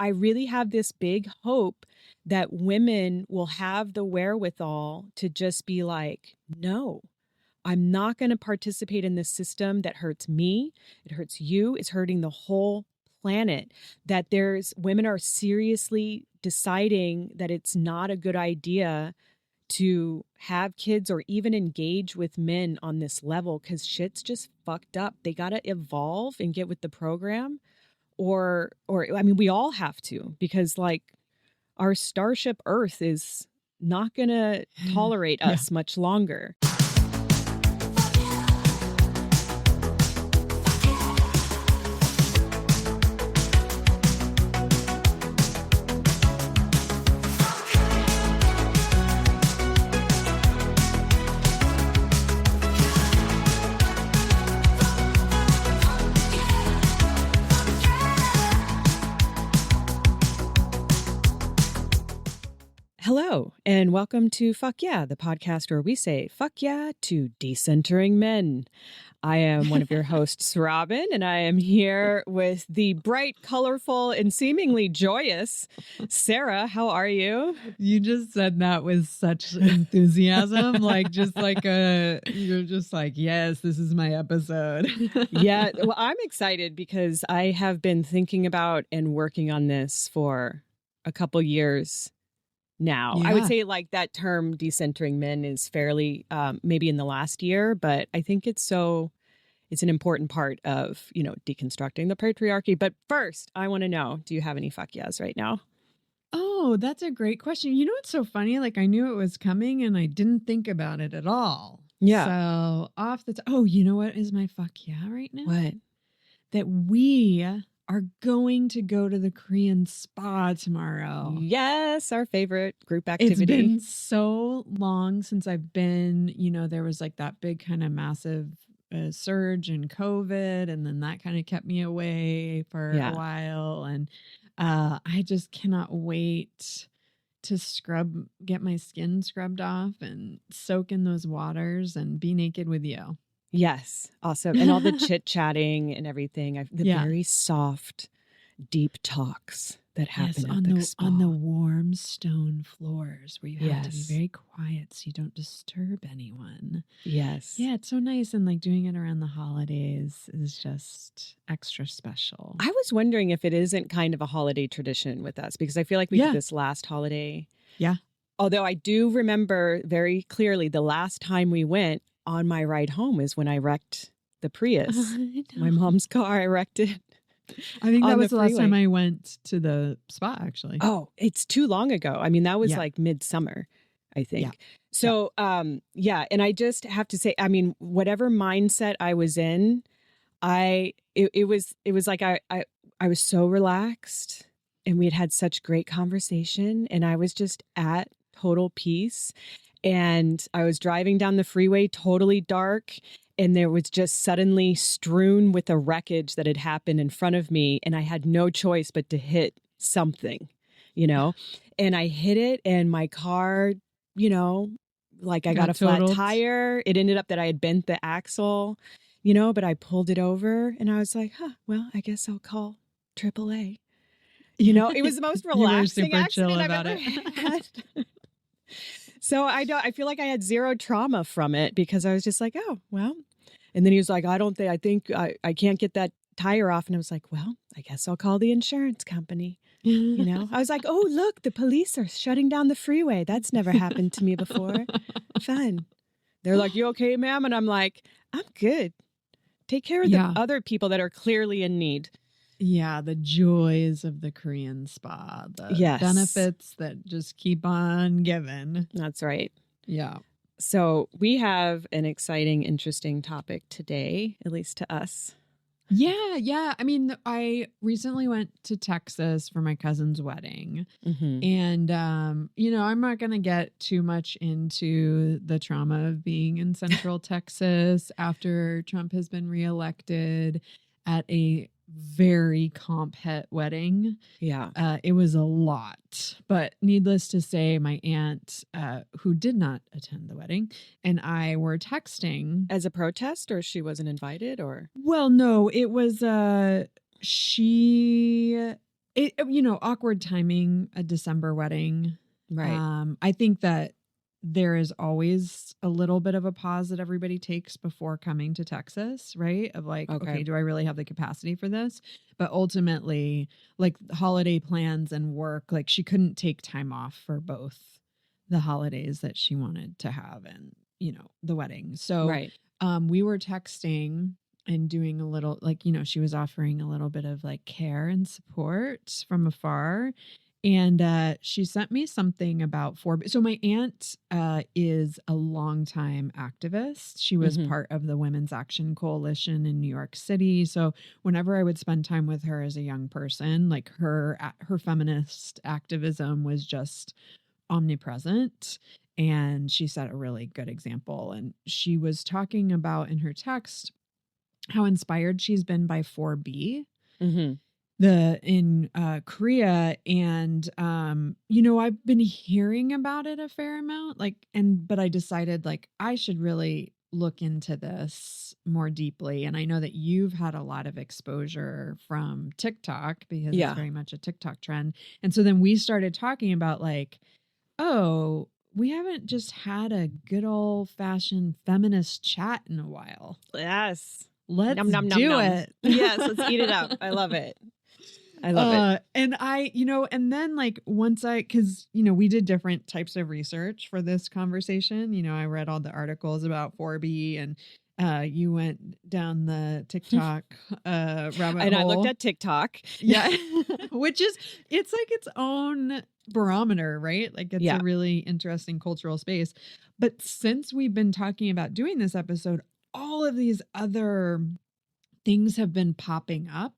I really have this big hope that women will have the wherewithal to just be like, no, I'm not going to participate in this system that hurts me. It hurts you. It's hurting the whole planet. That women are seriously deciding that it's not a good idea to have kids or even engage with men on this level because shit's just fucked up. They got to evolve and get with the program or I mean, we all have to, because like our starship Earth is not going to tolerate us much longer. Hello, and welcome to Fuck Yeah, the podcast where we say fuck yeah to decentering men. I am one of your hosts, Robin, and I am here with the bright, colorful, and seemingly joyous Sarah. How are you? You just said that with such enthusiasm, you're just like, yes, this is my episode. Yeah, well, I'm excited because I have been thinking about and working on this for a couple years now. Yeah. I would say like that term decentering men is fairly maybe in the last year, but I think it's an important part of, deconstructing the patriarchy. But first, I want to know, do you have any fuck yes right now? Oh, that's a great question. You know what's so funny? Like I knew it was coming and I didn't think about it at all. Yeah. So you know what is my fuck yeah right now? What? That we are going to go to the Korean spa tomorrow. Yes, our favorite group activity. It's been so long since I've been, there was like that big kind of massive surge in COVID, and then that kind of kept me away for a while. And I just cannot wait to get my skin scrubbed off and soak in those waters and be naked with you. Yes. Awesome. And all the chit-chatting and everything. Very soft, deep talks that happen at the spa. On the warm stone floors where you have to be very quiet so you don't disturb anyone. Yes. Yeah, it's so nice. And like doing it around the holidays is just extra special. I was wondering if it isn't kind of a holiday tradition with us, because I feel like we did this last holiday. Yeah. Although I do remember very clearly the last time we went, on my ride home is when I wrecked the Prius. My mom's car, I wrecked it. I think that was the last time I went to the spa, actually. Oh, it's too long ago. I mean, that was like midsummer, I think. Yeah. So, and I just have to say, I mean, whatever mindset I was in, it was like I was so relaxed, and we had such great conversation, and I was just at total peace. And I was driving down the freeway, totally dark, and there was just suddenly strewn with the wreckage that had happened in front of me, and I had no choice but to hit something, and I hit it, and my car, like I got a flat tire. It ended up that I had bent the axle, but I pulled it over, and I was like, well, I guess I'll call AAA. It was the most relaxing accident I've ever had. So I feel like I had zero trauma from it, because I was just like, oh, well. And then he was like, I think I can't get that tire off. And I was like, well, I guess I'll call the insurance company. I was like, oh, look, the police are shutting down the freeway. That's never happened to me before. Fun. They're like, you okay, ma'am? And I'm like, I'm good. Take care of the other people that are clearly in need. Yeah, the joys of the Korean spa, the benefits that just keep on giving. That's right. Yeah. So we have an exciting, interesting topic today, at least to us. Yeah. I mean, I recently went to Texas for my cousin's wedding. Mm-hmm. And, I'm not going to get too much into the trauma of being in Central Texas after Trump has been reelected at a very comp het wedding. Yeah. It was a lot, but needless to say, my aunt, who did not attend the wedding, and I were texting. As a protest, or she wasn't invited, or? Well, no, it was, she Awkward timing, a December wedding. Right. I think that there is always a little bit of a pause that everybody takes before coming to Texas, right? Of like, okay, do I really have the capacity for this? But ultimately, like holiday plans and work, like she couldn't take time off for both the holidays that she wanted to have and, the wedding. So we were texting and doing a little, like, she was offering a little bit of like care and support from afar. And she sent me something about so my aunt is a longtime activist. She was part of the Women's Action Coalition in New York City. So whenever I would spend time with her as a young person, like her feminist activism was just omnipresent. And she set a really good example. And she was talking about in her text how inspired she's been by 4B. In Korea. And, I've been hearing about it a fair amount, but I decided like I should really look into this more deeply. And I know that you've had a lot of exposure from TikTok because it's very much a TikTok trend. And so then we started talking about like, oh, we haven't just had a good old fashioned feminist chat in a while. Yes. Let's do it. Yes, let's eat it up. I love it. I love it. And and then like because we did different types of research for this conversation. I read all the articles about 4B and you went down the TikTok rabbit hole. And I looked at TikTok. Yeah. Which is, it's like its own barometer, right? Like it's a really interesting cultural space. But since we've been talking about doing this episode, all of these other things have been popping up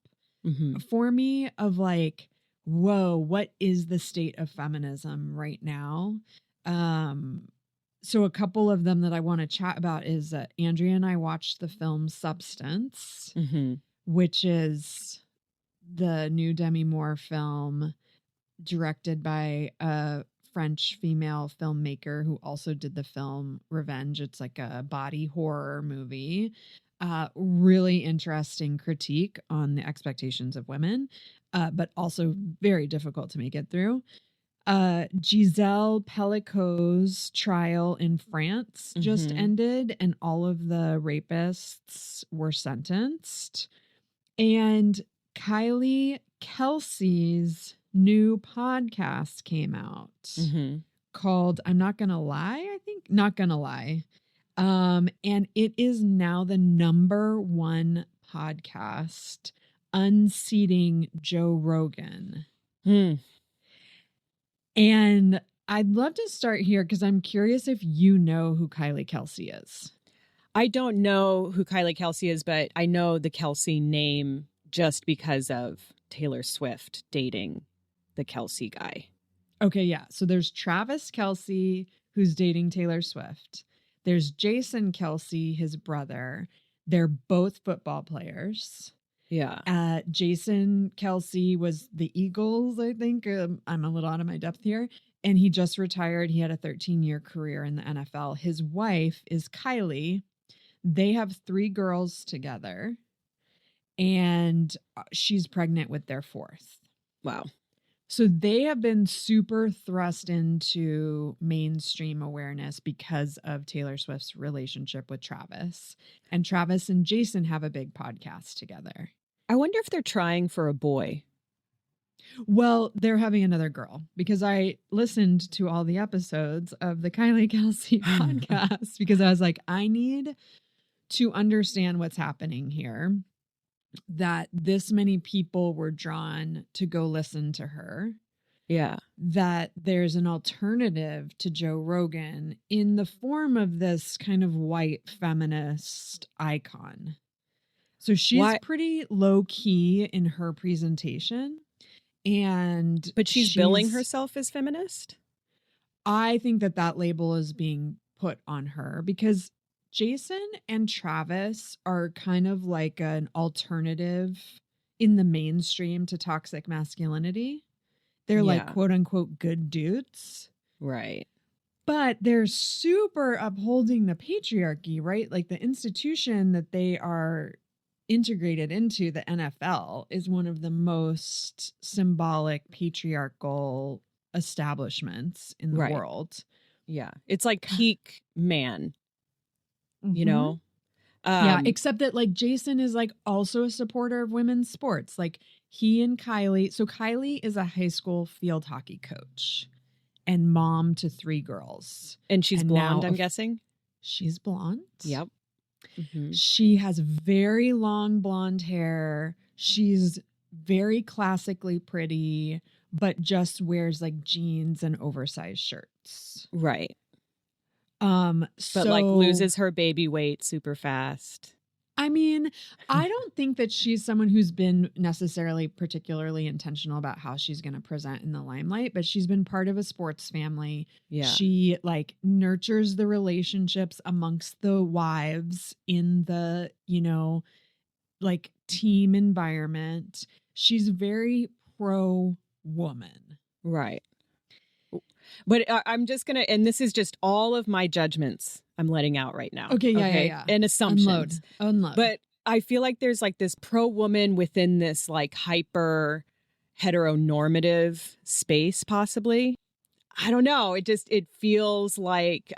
for me of like, whoa, what is the state of feminism right now? So a couple of them that I want to chat about is Andrea and I watched the film Substance, which is the new Demi Moore film directed by a French female filmmaker who also did the film Revenge. It's like a body horror movie. Really interesting critique on the expectations of women, but also very difficult to make it through. Giselle Pellicot's trial in France just ended, and all of the rapists were sentenced. And Kylie Kelce's new podcast came out called I'm Not Gonna Lie, I think. Not Gonna Lie. And it is now the #1 podcast, unseating Joe Rogan. And I'd love to start here because I'm curious if you know who Kylie Kelce is. I don't know who Kylie Kelce is, but I know the Kelce name just because of Taylor Swift dating the Kelce guy. Okay, yeah. So there's Travis Kelce, who's dating Taylor Swift. There's Jason Kelce, his brother. They're both football players. Yeah. Jason Kelce was the Eagles, I think. I'm a little out of my depth here. And he just retired. He had a 13-year career in the NFL. His wife is Kylie. They have 3 girls together. And she's pregnant with their 4th. Wow. So they have been super thrust into mainstream awareness because of Taylor Swift's relationship with Travis. And Travis and Jason have a big podcast together. I wonder if they're trying for a boy. Well, they're having another girl because I listened to all the episodes of the Kylie Kelce podcast because I was like, I need to understand what's happening here. That this many people were drawn to go listen to her. Yeah. That there's an alternative to Joe Rogan in the form of this kind of white feminist icon. So she's pretty low key in her presentation. But she's billing herself as feminist? I think that label is being put on her because Jason and Travis are kind of like an alternative in the mainstream to toxic masculinity. They're like quote unquote good dudes. Right. But they're super upholding the patriarchy, right? Like the institution that they are integrated into the NFL is one of the most symbolic patriarchal establishments in the world. Yeah. It's like peak man, you Mm-hmm. know? Yeah, except that like Jason is like also a supporter of women's sports. Like he and Kylie. So Kylie is a high school field hockey coach and mom to 3 girls. And she's blonde, I'm guessing? She's blonde. Yep. Mm-hmm. She has very long blonde hair. She's very classically pretty, but just wears like jeans and oversized shirts. Right. But like loses her baby weight super fast. I mean, I don't think that she's someone who's been necessarily particularly intentional about how she's going to present in the limelight, but she's been part of a sports family. Yeah. She like nurtures the relationships amongst the wives in the, you know, like team environment. She's very pro woman. Right. But I'm just going to, and this is just all of my judgments I'm letting out right now. Okay, yeah. And assumptions. Unload. But I feel like there's like this pro woman within this like hyper heteronormative space, possibly. I don't know. It feels like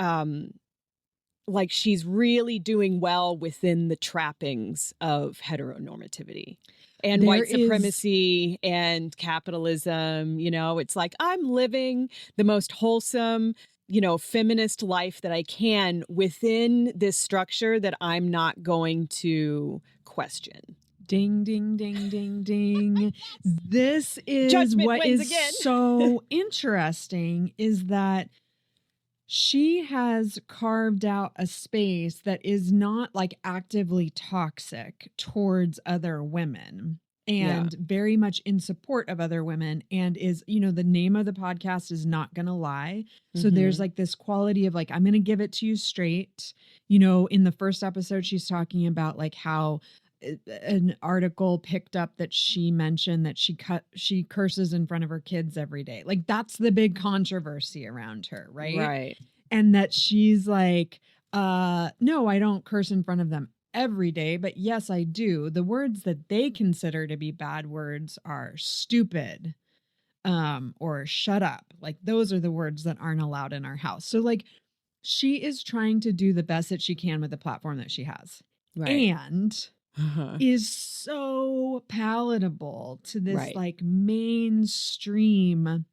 she's really doing well within the trappings of heteronormativity. And white supremacy and capitalism, you know, it's like I'm living the most wholesome, you know, feminist life that I can within this structure that I'm not going to question. Ding, ding, ding, ding, ding. This is Judgment what wins is again. so interesting is that she has carved out a space that is not like actively toxic towards other women and very much in support of other women, and is, you know, the name of the podcast is Not Gonna Lie. So there's like this quality of like, I'm going to give it to you straight. You know, in the first episode, she's talking about like how an article picked up that she mentioned that she curses in front of her kids every day. Like that's the big controversy around her, right? Right. And that she's like, no, I don't curse in front of them every day, but yes, I do. The words that they consider to be bad words are stupid, or shut up. Like those are the words that aren't allowed in our house. So like she is trying to do the best that she can with the platform that she has. Right. And is so palatable to this like mainstream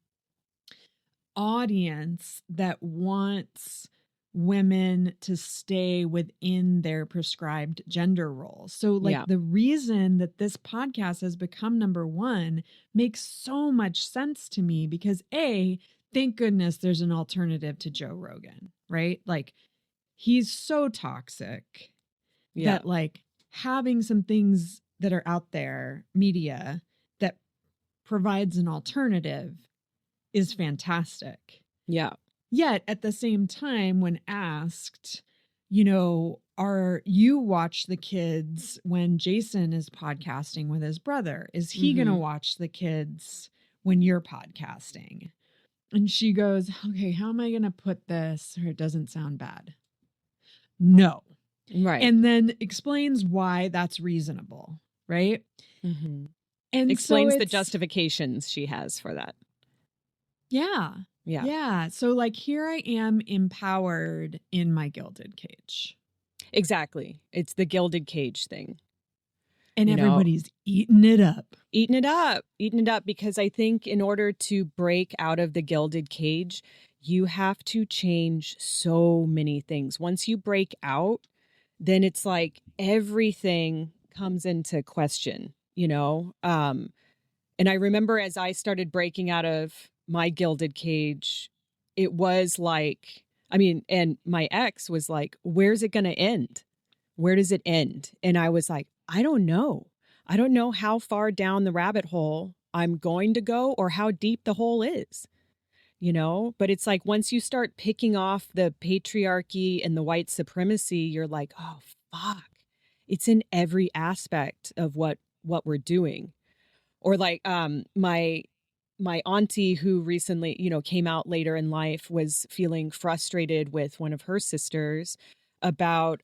audience that wants women to stay within their prescribed gender roles. So like the reason that this podcast has become number 1 makes so much sense to me because thank goodness there's an alternative to Joe Rogan, right? Like he's so toxic that like having some things that are out there, media that provides an alternative is fantastic. Yeah. Yet at the same time, when asked, you know, you watch the kids when Jason is podcasting with his brother? Is he going to watch the kids when you're podcasting? And she goes, okay, how am I going to put this so it doesn't sound bad? No. Right. And then explains why that's reasonable. Right. Mm-hmm. And explains so the justifications she has for that. Yeah. Yeah. Yeah. So like here I am empowered in my gilded cage. Exactly. It's the gilded cage thing. And everybody's eating it up. Eating it up because I think in order to break out of the gilded cage, you have to change so many things. Once you break out, then it's like everything comes into question, you know? And I remember as I started breaking out of my gilded cage, it was like, I mean, and my ex was like, where's it going to end? Where does it end? And I was like, I don't know. I don't know how far down the rabbit hole I'm going to go or how deep the hole is, you know? But it's like once you start picking off the patriarchy and the white supremacy, you're like, oh, fuck. It's in every aspect of what we're doing. Or like my auntie who recently, you know, came out later in life was feeling frustrated with one of her sisters about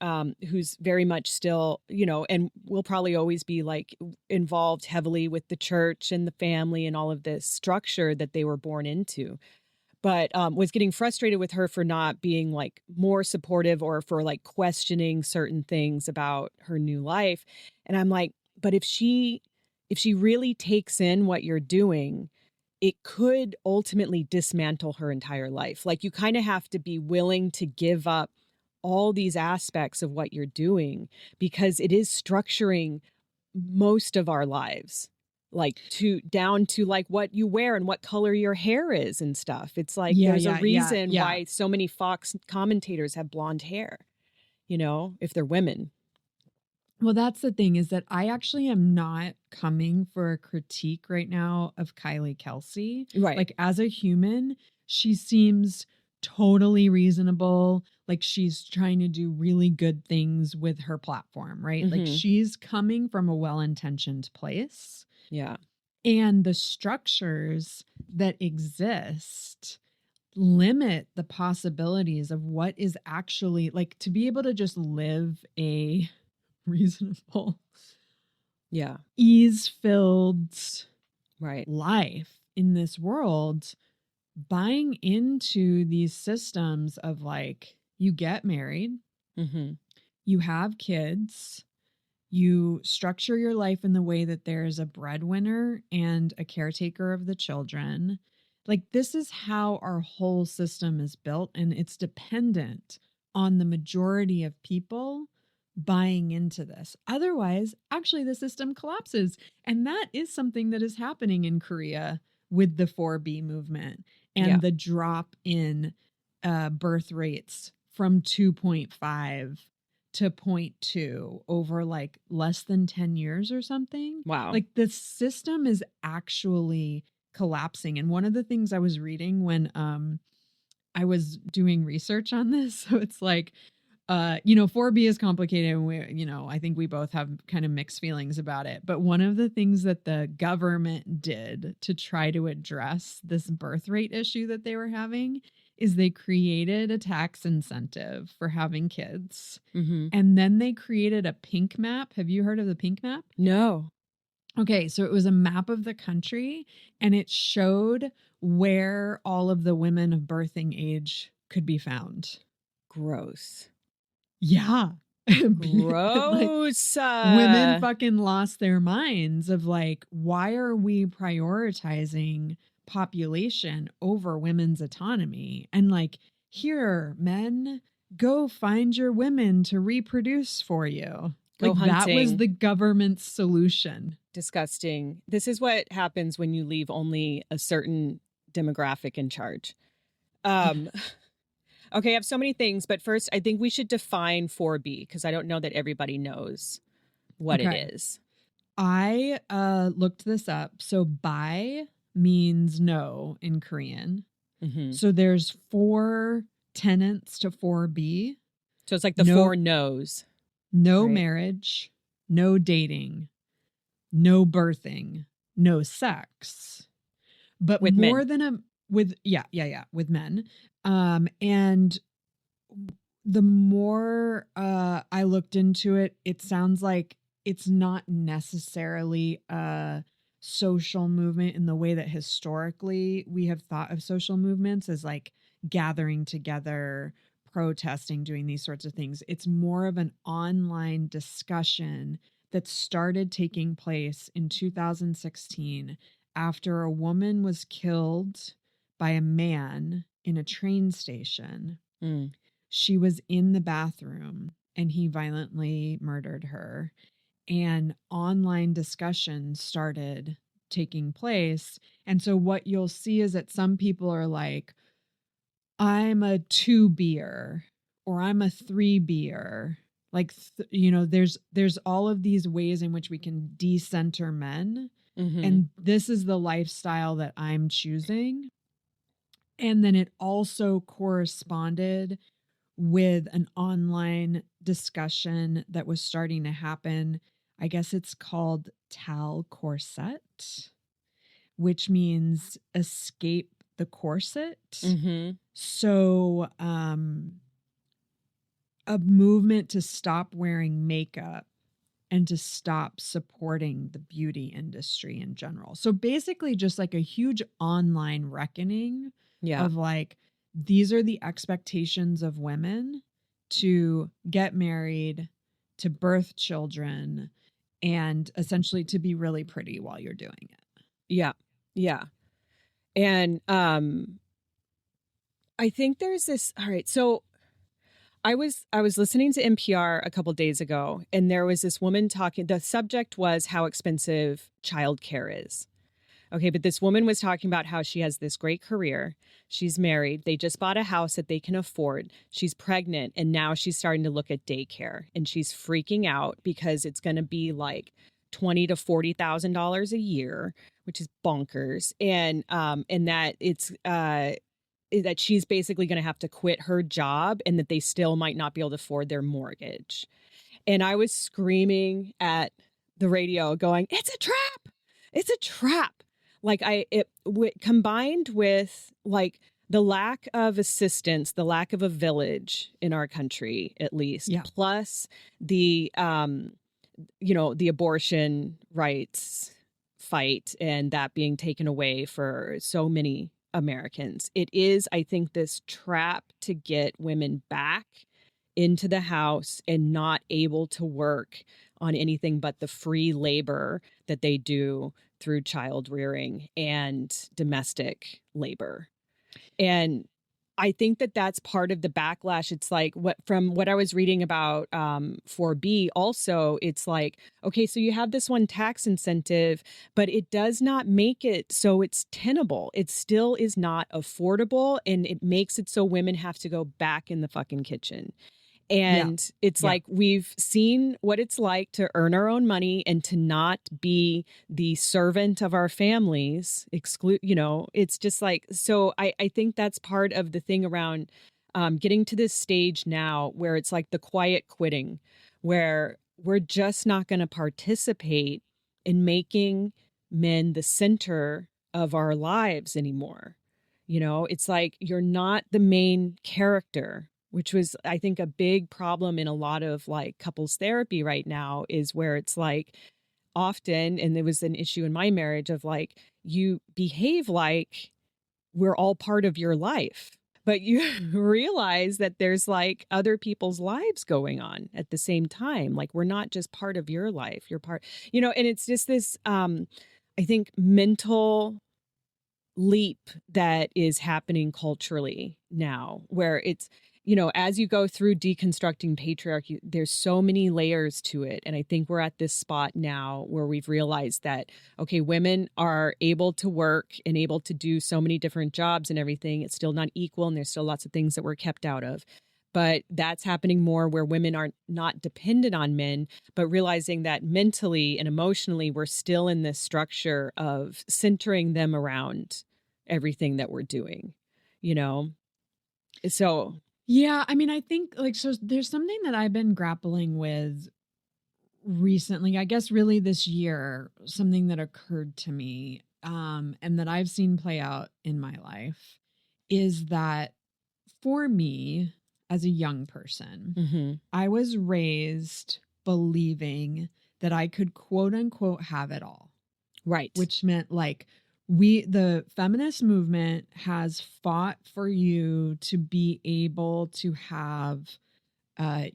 who's very much still, and will probably always be like involved heavily with the church and the family and all of this structure that they were born into, but was getting frustrated with her for not being like more supportive or for like questioning certain things about her new life. And I'm like, but if she really takes in what you're doing, it could ultimately dismantle her entire life. Like, you kind of have to be willing to give up all these aspects of what you're doing, because it is structuring most of our lives, like to down to like what you wear and what color your hair is and stuff. It's like there's a reason why so many Fox commentators have blonde hair, if they're women. Well, that's the thing, is that I actually am not coming for a critique right now of Kylie Kelce. Right. Like, as a human, she seems totally reasonable. Like, she's trying to do really good things with her platform, right? Like, she's coming from a well-intentioned place. Yeah. And the structures that exist limit the possibilities of what is actually, like, to be able to just live a reasonable, ease-filled life in this world. Buying into these systems of like, you get married, you have kids, you structure your life in the way that there's a breadwinner and a caretaker of the children. Like, this is how our whole system is built, and it's dependent on the majority of people buying into this. Otherwise, actually, the system collapses. And that is something that is happening in Korea with the 4B movement and the drop in birth rates from 2.5 to 0.2 over like less than 10 years or something. Wow. Like, the system is actually collapsing. And one of the things I was reading when I was doing research on this, so it's like, 4B is complicated, and we, I think we both have kind of mixed feelings about it. But one of the things that the government did to try to address this birth rate issue that they were having is they created a tax incentive for having kids. And then they created a pink map. Have you heard of the pink map? No. Okay, so it was a map of the country, and it showed where all of the women of birthing age could be found. Gross. Yeah. Gross. Like, women fucking lost their minds of like, why are we prioritizing population over women's autonomy? And like, here, men, go find your women to reproduce for you. Go like hunting. That was the government's solution. Disgusting. This is what happens when you leave only a certain demographic in charge. Okay, I have so many things, but first I think we should define 4B, because I don't know that everybody knows what it is. I looked this up. So bi means no in Korean. So there's 4 tenets to 4B. So it's like the 4 no's. No marriage, no dating, no birthing, no sex. But with more men. than with men. And the more I looked into it, it sounds like it's not necessarily a social movement in the way that historically we have thought of social movements as like gathering together, protesting, doing these sorts of things. It's more of an online discussion that started taking place in 2016 after a woman was killed by a man in a train station. She was in the bathroom and he violently murdered her. And online discussions started taking place. And so what you'll see is that some people are like, I'm a 2-beer or I'm a 3-beer. Like, there's all of these ways in which we can decenter men. And this is the lifestyle that I'm choosing. And then it also corresponded with an online discussion that was starting to happen. I guess it's called Tal Corset, which means escape the corset. So a movement to stop wearing makeup and to stop supporting the beauty industry in general. So basically just like a huge online reckoning of like, these are the expectations of women to get married, to birth children, and essentially to be really pretty while you're doing it. Yeah. Yeah. And I think there's this, all right. So I was listening to NPR a couple days ago, and there was this woman talking. The subject was how expensive childcare is. Okay, but this woman was talking about how she has this great career. She's married. They just bought a house that they can afford. She's pregnant, and now she's starting to look at daycare, and she's freaking out because it's going to be like $20,000 to $40,000 a year, which is bonkers, and that it's that she's basically going to have to quit her job, and that they still might not be able to afford their mortgage. And I was screaming at the radio, going, "It's a trap! It's a trap!" Like combined with like the lack of assistance, the lack of a village in our country, at least, plus the the abortion rights fight and that being taken away for so many Americans. It is, I think, this trap to get women back into the house and not able to work on anything but the free labor that they do through child rearing and domestic labor. And I think that that's part of the backlash. It's like from what I was reading about 4B also, it's like, okay, so you have this one tax incentive, but it does not make it so it's tenable. It still is not affordable, and it makes it so women have to go back in the fucking kitchen. And it's like, we've seen what it's like to earn our own money and to not be the servant of our families, it's just like, so I think that's part of the thing around getting to this stage now where it's like the quiet quitting, where we're just not going to participate in making men the center of our lives anymore. It's like, you're not the main character, which was, I think, a big problem in a lot of like couples therapy right now, is where it's like often, and there was an issue in my marriage of like, you behave like we're all part of your life, but you realize that there's like other people's lives going on at the same time. Like, we're not just part of your life, you're part, and it's just this, I think, mental leap that is happening culturally now, where it's, as you go through deconstructing patriarchy, there's so many layers to it. And I think we're at this spot now where we've realized that, okay, women are able to work and able to do so many different jobs and everything. It's still not equal, and there's still lots of things that we're kept out of. But that's happening more where women are not dependent on men, but realizing that mentally and emotionally, we're still in this structure of centering them around everything that we're doing, So yeah, I mean, I think like, so there's something that I've been grappling with recently, I guess really this year, something that occurred to me, and that I've seen play out in my life, is that for me as a young person, I was raised believing that I could quote unquote have it all. Right. Which meant like, the feminist movement has fought for you to be able to have, a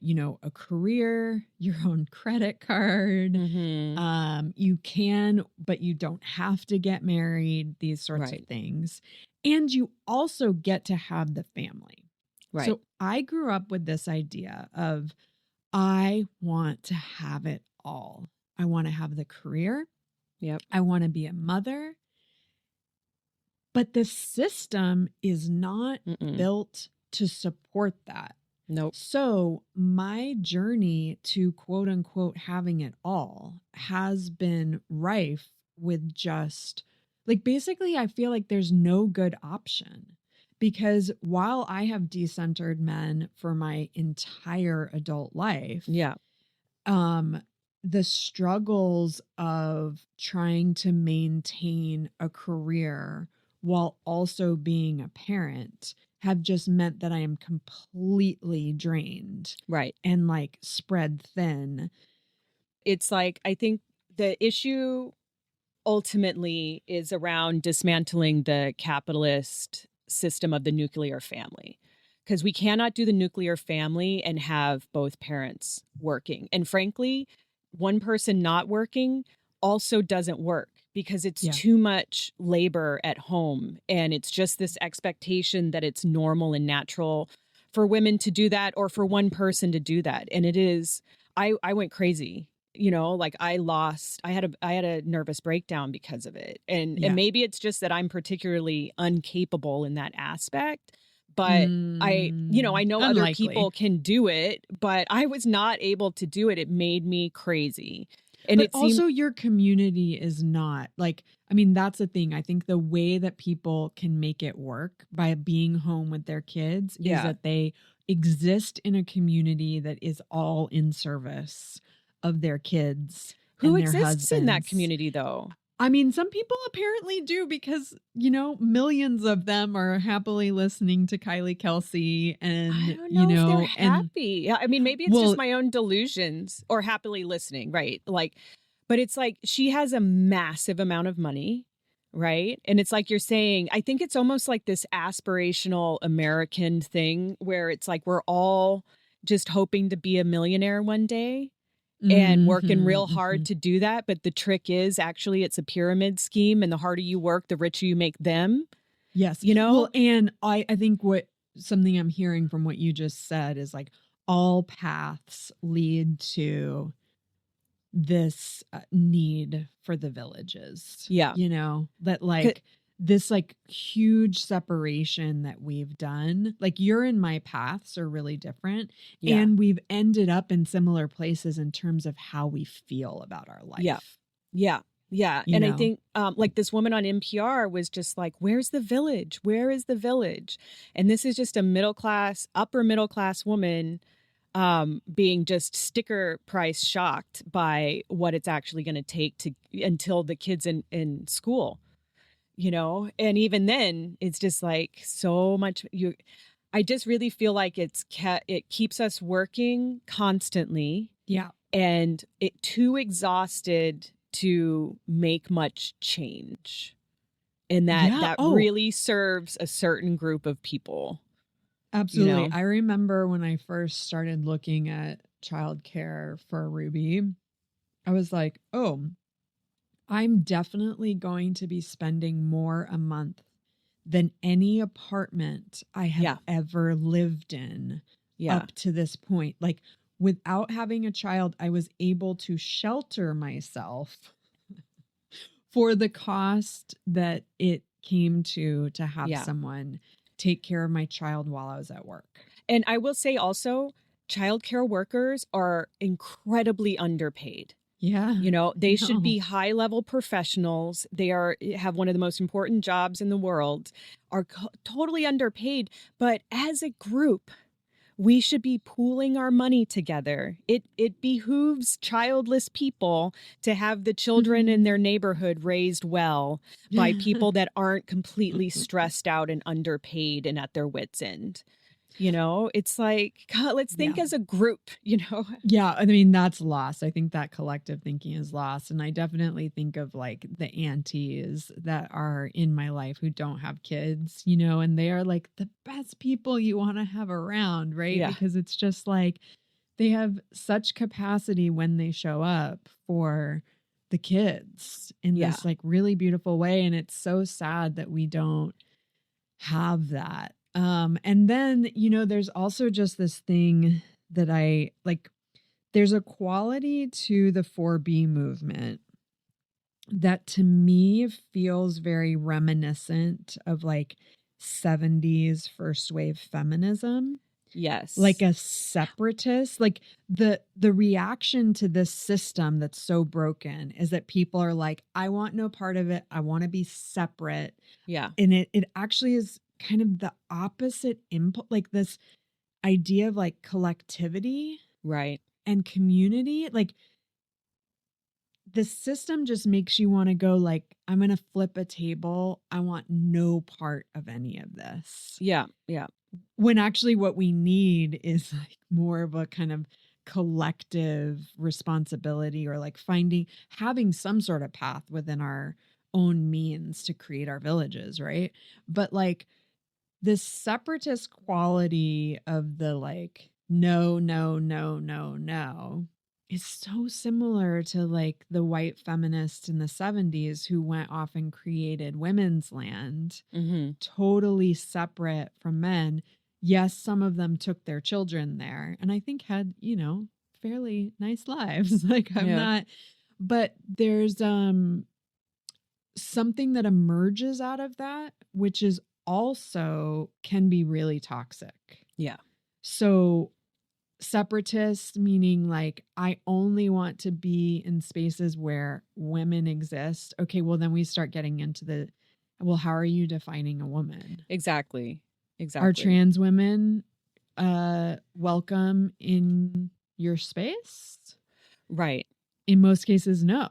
career, your own credit card. You can, but you don't have to get married, these sorts of things. And you also get to have the family. Right. So I grew up with this idea of, I want to have it all. I want to have the career. Yep. I want to be a mother. But the system is not built to support that. Nope. So my journey to quote unquote having it all has been rife with just like, basically, I feel like there's no good option, because while I have decentered men for my entire adult life, the struggles of trying to maintain a career while also being a parent have just meant that I am completely drained. Right. And like spread thin. It's like, I think the issue ultimately is around dismantling the capitalist system of the nuclear family. Because we cannot do the nuclear family and have both parents working. And frankly, one person not working also doesn't work because it's too much labor at home. And it's just this expectation that it's normal and natural for women to do that or for one person to do that. And it is, I went crazy. You know, like I had a nervous breakdown because of it. And maybe it's just that I'm particularly incapable in that aspect. But I know Unlikely. other people can do it, but I was not able to do it. It made me crazy. And but also your community is not like, I mean, that's the thing. I think the way that people can make it work by being home with their kids is that they exist in a community that is all in service of their kids. Who and their exists husbands. In that community though? I mean, some people apparently do because, you know, millions of them are happily listening to Kylie Kelce and, I don't know, you know, if they're happy. I mean, maybe it's just my own delusions or happily listening. Right. Like, but it's like she has a massive amount of money. Right. And it's like you're saying, I think it's almost like this aspirational American thing where it's like we're all just hoping to be a millionaire one day. And working real hard to do that. But the trick is actually it's a pyramid scheme. And the harder you work, the richer you make them. Yes. You know? Well, and I think something I'm hearing from what you just said is like all paths lead to this need for the villages. Yeah. You know, that like this like huge separation that we've done, like your and my paths are really different. Yeah. And we've ended up in similar places in terms of how we feel about our life. Yeah. Yeah. Yeah. And I think like this woman on NPR was just like, where's the village? Where is the village? And this is just a upper middle class woman being just sticker price shocked by what it's actually going to take until the kids in school. You know, and even then it's just like so much I just really feel like it keeps us working constantly. Yeah. And too exhausted to make much change. And that really serves a certain group of people. Absolutely. You know? I remember when I first started looking at childcare for Ruby, I was like, oh, I'm definitely going to be spending more a month than any apartment I have ever lived in up to this point. Like without having a child, I was able to shelter myself for the cost that it came to have someone take care of my child while I was at work. And I will say also, childcare workers are incredibly underpaid. Yeah. You know, they should be high level professionals. They have one of the most important jobs in the world, are totally underpaid. But as a group, we should be pooling our money together. It behooves childless people to have the children in their neighborhood raised well by people that aren't completely stressed out and underpaid and at their wits' end. You know, it's like, God, let's think as a group, you know? Yeah. I mean, that's lost. I think that collective thinking is lost. And I definitely think of like the aunties that are in my life who don't have kids, you know, and they are like the best people you want to have around, right? Yeah. Because it's just like they have such capacity when they show up for the kids in this like really beautiful way. And it's so sad that we don't have that. And then, you know, there's also just this thing that I like, there's a quality to the 4B movement that to me feels very reminiscent of like 70s first wave feminism. Yes. Like a separatist, like the reaction to this system that's so broken is that people are like, I want no part of it. I want to be separate. Yeah. And it actually is kind of the opposite input, like this idea of like collectivity. Right. And community. Like the system just makes you want to go like, I'm going to flip a table. I want no part of any of this. Yeah. Yeah. When actually what we need is like more of a kind of collective responsibility, or like having some sort of path within our own means to create our villages, right? But like this separatist quality of the like, no, no, no, no, no, is so similar to like the white feminists in the 70s who went off and created women's land, totally separate from men. Yes, some of them took their children there and I think had, fairly nice lives. Like I'm not, but there's something that emerges out of that, which is also can be really toxic. Yeah. So separatist, meaning like, I only want to be in spaces where women exist. Okay, well, then we start getting into how are you defining a woman? Exactly. Are trans women welcome in your space? Right. In most cases, no.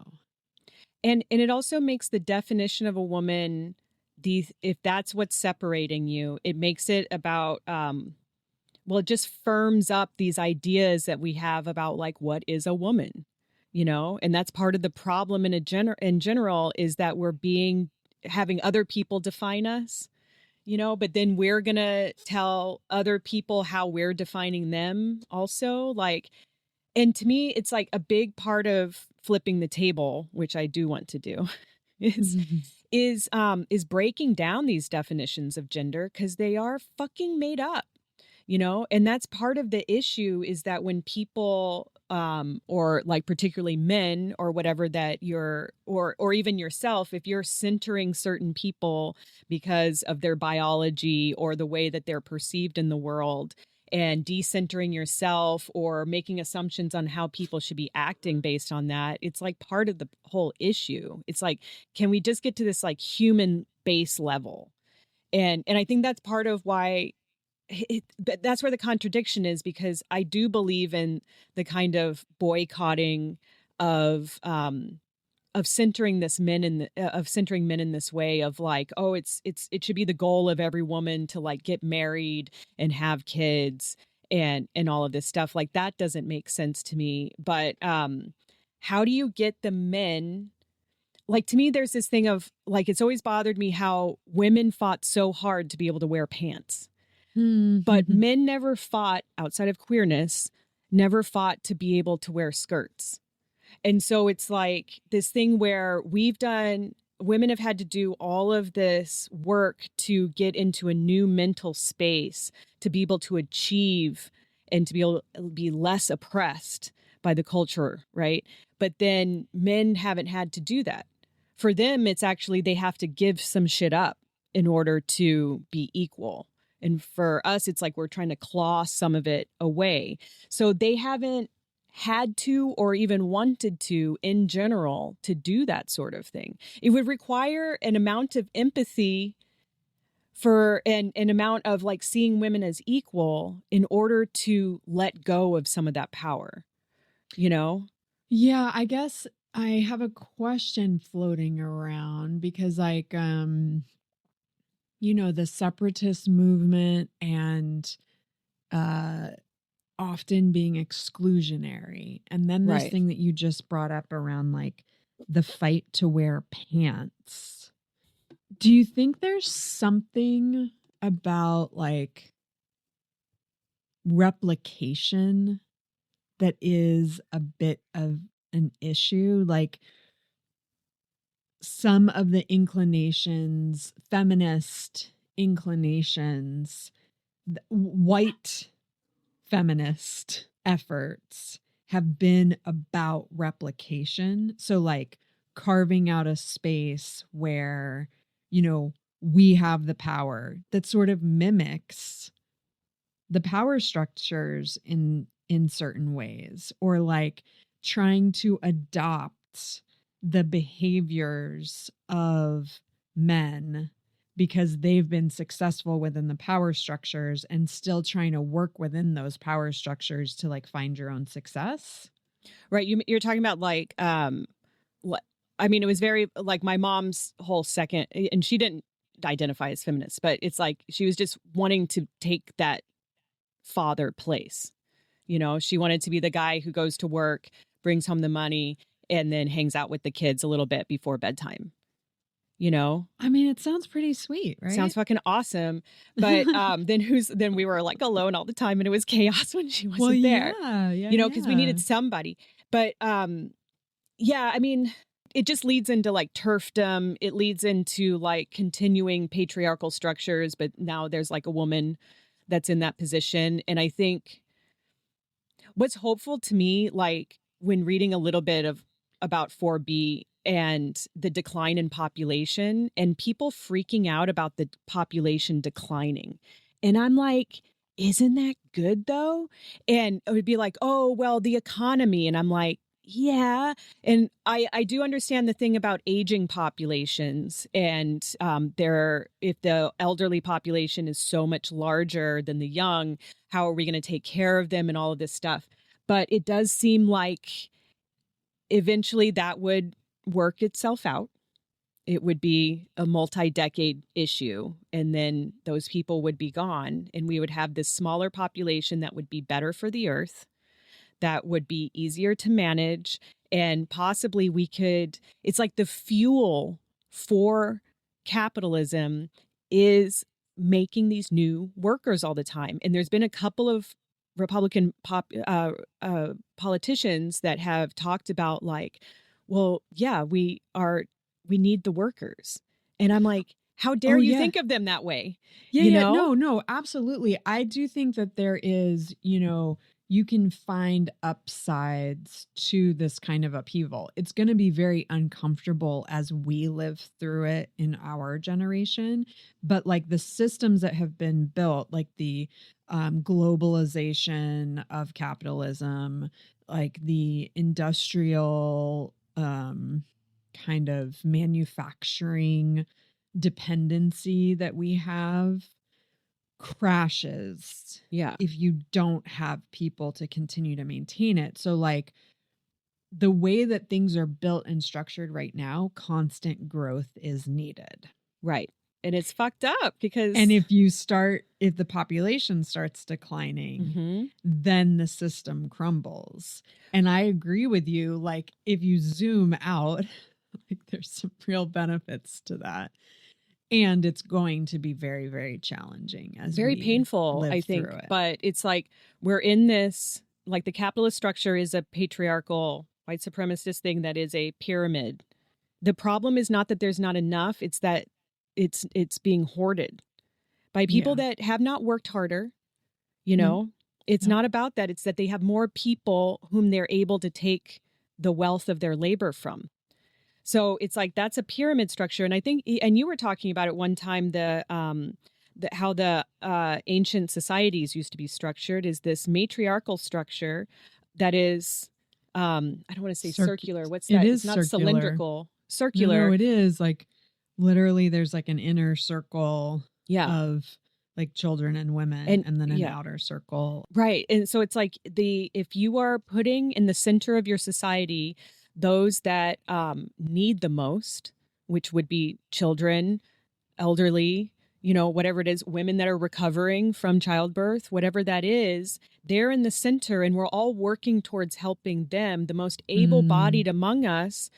And it also makes the definition of a woman, if that's what's separating you, it makes it about it just firms up these ideas that we have about like what is a woman, and that's part of the problem in general is that we're having other people define us, but then we're gonna tell other people how we're defining them also, like. And to me, it's like a big part of flipping the table, which I do want to do, is breaking down these definitions of gender, because they are fucking made up, and that's part of the issue, is that when people or like particularly men or whatever that you're or even yourself, if you're centering certain people because of their biology or the way that they're perceived in the world, and decentering yourself or making assumptions on how people should be acting based on that, it's like part of the whole issue. It's like, can we just get to this like human base level? And I think that's part of why that's where the contradiction is, because I do believe in the kind of boycotting of centering men in this way of like, oh, it should be the goal of every woman to like get married and have kids and all of this stuff. Like that doesn't make sense to me. But how do you get the men? Like, to me, there's this thing of like, it's always bothered me how women fought so hard to be able to wear pants. But men never fought, outside of queerness, never fought to be able to wear skirts. And so it's like this thing where women have had to do all of this work to get into a new mental space to be able to achieve and to be able to be less oppressed by the culture, right? But then men haven't had to do that. For them, it's actually they have to give some shit up in order to be equal. And for us, it's like we're trying to claw some of it away. So they haven't had to or even wanted to in general to do that sort of thing. It would require an amount of empathy for an amount of like seeing women as equal in order to let go of some of that power, Yeah, I guess I have a question floating around because like the separatist movement and often being exclusionary. And then this thing that you just brought up around like the fight to wear pants. Do you think there's something about like replication that is a bit of an issue? Like some of the inclinations, feminist inclinations, white feminist efforts have been about replication. So like carving out a space where, we have the power that sort of mimics the power structures in certain ways, or like trying to adopt the behaviors of men because they've been successful within the power structures and still trying to work within those power structures to like find your own success. Right. You're talking about like I mean, it was very like my mom's whole second, and she didn't identify as feminist, but it's like she was just wanting to take that father place. You know, she wanted to be the guy who goes to work, brings home the money, and then hangs out with the kids a little bit before bedtime. You know, I mean, it sounds pretty sweet, right? sounds fucking awesome. But then we were like alone all the time, and it was chaos when she wasn't there. Yeah, You know, because we needed somebody. But yeah, I mean, it just leads into like turfdom. It leads into like continuing patriarchal structures, but now there's like a woman that's in that position. And I think what's hopeful to me, like when reading a little bit about 4B and the decline in population and people freaking out about the population declining. And I'm like, isn't that good though? And it would be like, oh, well, the economy. And I'm like, yeah. And I do understand the thing about aging populations and if the elderly population is so much larger than the young, how are we going to take care of them and all of this stuff? But it does seem like eventually that would work itself out. It would be a multi-decade issue, and then those people would be gone, and we would have this smaller population that would be better for the earth, that would be easier to manage, and possibly it's like the fuel for capitalism is making these new workers all the time. And there's been a couple of Republican politicians that have talked about like, well, yeah, we need the workers. And I'm like, how dare you think of them that way? Yeah. No, absolutely. I do think that there is, you can find upsides to this kind of upheaval. It's going to be very uncomfortable as we live through it in our generation. But like the systems that have been built, like the globalization of capitalism, like the industrial kind of manufacturing dependency that we have crashes if you don't have people to continue to maintain it. So like the way that things are built and structured right now, constant growth is needed. Right. And it's fucked up because... And if the population starts declining, then the system crumbles. And I agree with you. Like if you zoom out, like there's some real benefits to that. And it's going to be very, very challenging. Very painful, I think. But it's like we're in this, like the capitalist structure is a patriarchal, white supremacist thing that is a pyramid. The problem is not that there's not enough. It's that it's being hoarded by people that have not worked harder. You know, it's not about that. It's that they have more people whom they're able to take the wealth of their labor from. So it's like that's a pyramid structure. And I think, and you were talking about it one time, how the ancient societies used to be structured is this matriarchal structure that is, I don't want to say circular. What's that? It's not circular. Cylindrical. Circular. No, it is like literally there's like an inner circle of like children and women and then an outer circle. Right. And so it's like if you are putting in the center of your society those that need the most, which would be children, elderly, whatever it is, women that are recovering from childbirth, whatever that is, they're in the center and we're all working towards helping them. The most able-bodied among us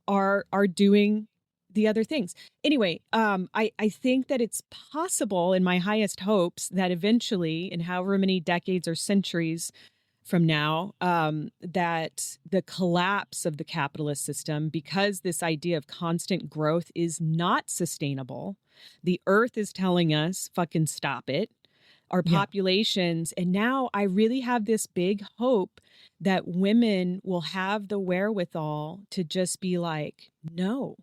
are doing the other things. Anyway, I think that it's possible in my highest hopes that eventually, in however many decades or centuries from now, that the collapse of the capitalist system, because this idea of constant growth is not sustainable. The earth is telling us, fucking stop it. Our populations. And now I really have this big hope that women will have the wherewithal to just be like, no,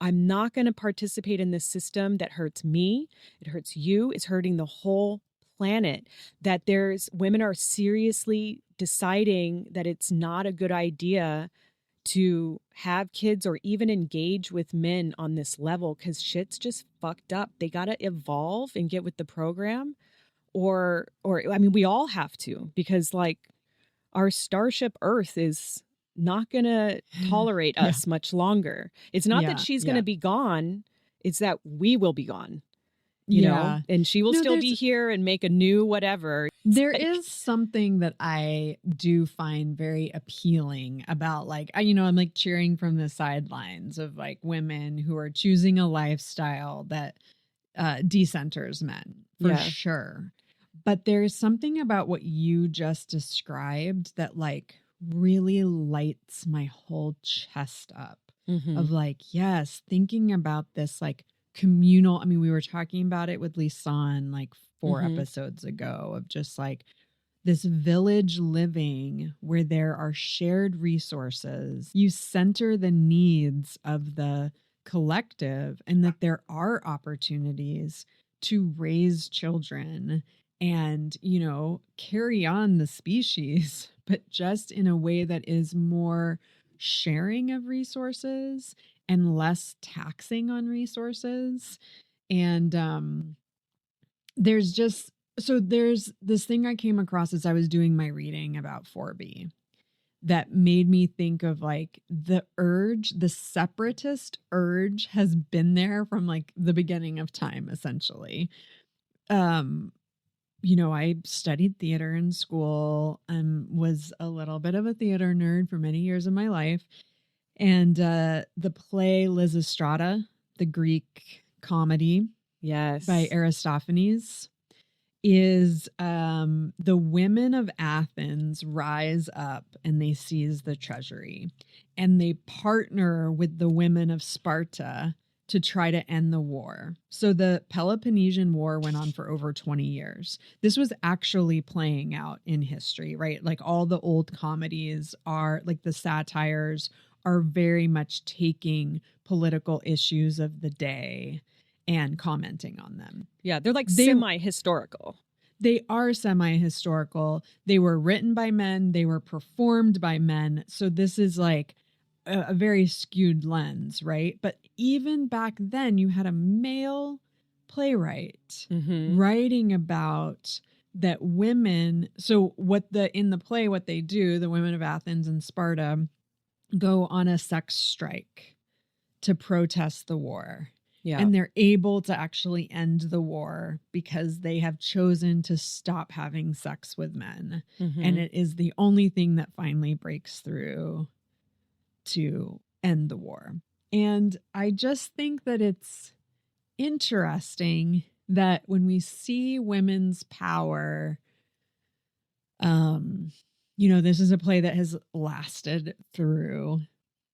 I'm not going to participate in this system that hurts me. It hurts you. It's hurting the whole planet. That women are seriously deciding that it's not a good idea to have kids or even engage with men on this level because shit's just fucked up. They got to evolve and get with the program or I mean, we all have to, because like our starship Earth is not going to tolerate us much longer. It's not that she's going to be gone. It's that we will be gone, you know, and she will still be here and make a new whatever. There is something that I do find very appealing about, like, I'm like cheering from the sidelines of like women who are choosing a lifestyle that decenters men for sure. But there's something about what you just described that like really lights my whole chest up of like, yes, thinking about this like communal. I mean, we were talking about it with Lisanne like 4 episodes ago of just like this village living where there are shared resources. You center the needs of the collective and that there are opportunities to raise children and, you know, carry on the species, but just in a way that is more sharing of resources and less taxing on resources. And there's this thing I came across as I was doing my reading about 4B that made me think of like the separatist urge has been there from like the beginning of time, essentially. You know, I studied theater in school and was a little bit of a theater nerd for many years of my life. And the play Lysistrata, the Greek comedy by Aristophanes, is the women of Athens rise up and they seize the treasury and they partner with the women of Sparta to try to end the war. So the Peloponnesian War went on for over 20 years. This was actually playing out in history, right? Like all the old comedies are like the satires are very much taking political issues of the day and commenting on them. Yeah, they're like semi-historical. They are semi-historical. They were written by men. They were performed by men. So this is like a very skewed lens, right? But even back then, you had a male playwright writing about that women. So in the play, what they do, the women of Athens and Sparta go on a sex strike to protest the war. Yeah. And they're able to actually end the war because they have chosen to stop having sex with men. And it is the only thing that finally breaks through to end the war. And I just think that it's interesting that when we see women's power, you know, this is a play that has lasted through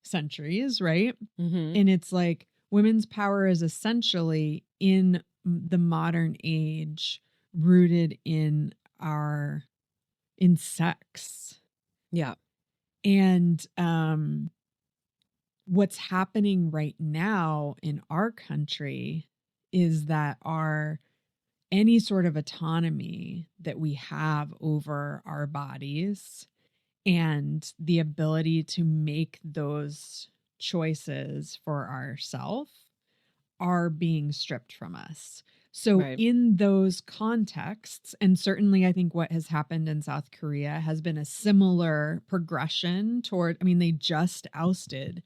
centuries, right? And it's like women's power is essentially in the modern age rooted in sex. Yeah. And what's happening right now in our country is that any sort of autonomy that we have over our bodies and the ability to make those choices for ourselves are being stripped from us. So in those contexts, and certainly I think what has happened in South Korea has been a similar progression toward, I mean, they just ousted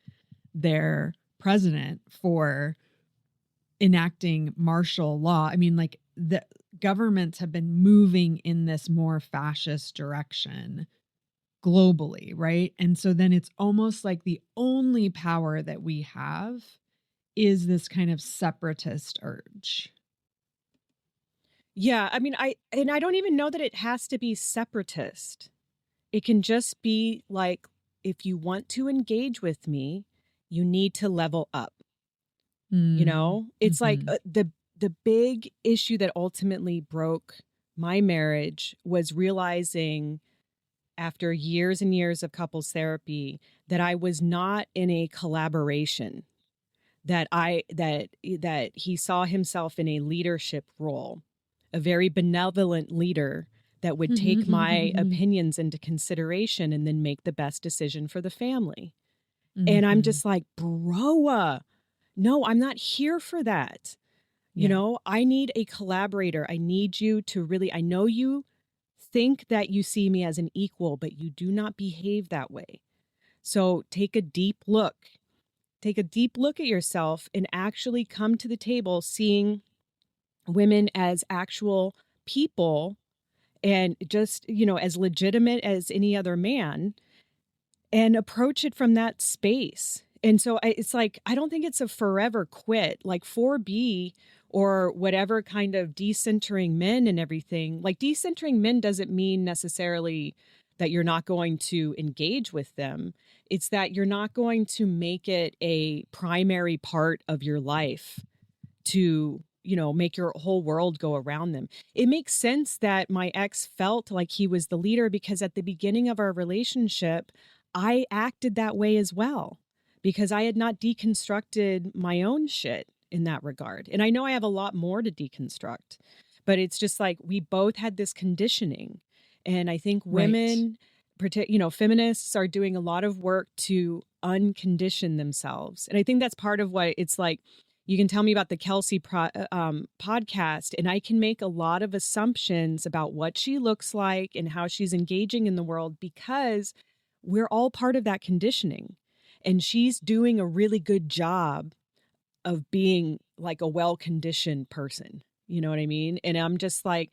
their president for enacting martial law. I mean, like the governments have been moving in this more fascist direction globally, right? And so then it's almost like the only power that we have is this kind of separatist urge. Yeah, I mean, I don't even know that it has to be separatist. It can just be like, if you want to engage with me, you need to level up. You know, it's like the big issue that ultimately broke my marriage was realizing after years and years of couples therapy that I was not in a collaboration, that he saw himself in a leadership role, a very benevolent leader that would take my opinions into consideration and then make the best decision for the family. And I'm just like, bro, no, I'm not here for that. You know, I need a collaborator. I need you to really, I know you think that you see me as an equal, but you do not behave that way. So take a deep look. Take a deep look at yourself and actually come to the table seeing women as actual people and just, as legitimate as any other man, and approach it from that space. And so it's like, I don't think it's a forever quit, like 4B or whatever kind of decentering men and everything. Like decentering men doesn't mean necessarily that you're not going to engage with them. It's that you're not going to make it a primary part of your life to, make your whole world go around them. It makes sense that my ex felt like he was the leader because at the beginning of our relationship, I acted that way as well because I had not deconstructed my own shit in that regard. And I know I have a lot more to deconstruct, but it's just like we both had this conditioning. And I think women, feminists are doing a lot of work to uncondition themselves. And I think that's part of what it's like. You can tell me about the Kelce podcast, and I can make a lot of assumptions about what she looks like and how she's engaging in the world because we're all part of that conditioning. And she's doing a really good job of being like a well-conditioned person. You know what I mean? And I'm just like,